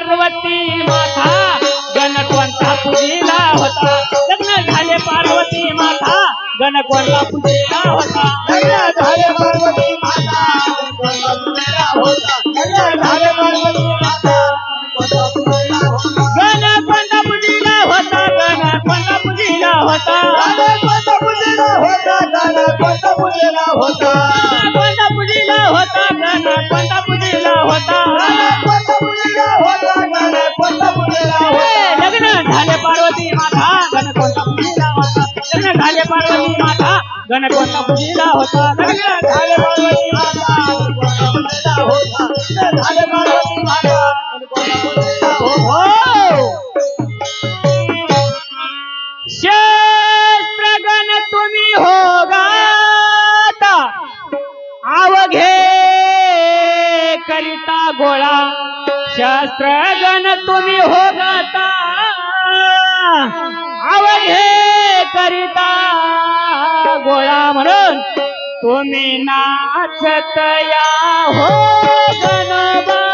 पार्वती माता गणकोणता पूजिला होता लग्न झाले पार्वती माता गणकोणता पूजिला होता लग्न झाले पार्वती माता गणकोणता पूजिला होता लग्न झाले पार्वती माता गणकोणता पूजिला होता गणकोणता पूजिला होता गणकोणता पूजिला होता गणकोणता पूजिला होता गणकोणता पूजिला होता गणकोणता पूजिला होता गणकोणता पूजिला होता गणकोणता पूजिला होता लग्न झाले पार्वती माता गणकोणता पूजिला होता लग्न झाले पार्वती माता गणकोणता पूजिला होता लग्न झाले पार्वती माता गणकोणता पूजिला होता लग्न झाले पार्वती माता गणकोणता पूजिला होता शस्त्रगण तुम्ही हो गाता आवघे करिता गोळा शस्त्रगण तुम्ही हो गाता आवघे करिता गोळा म्हणून तुम्ही नाचत या हो गणबा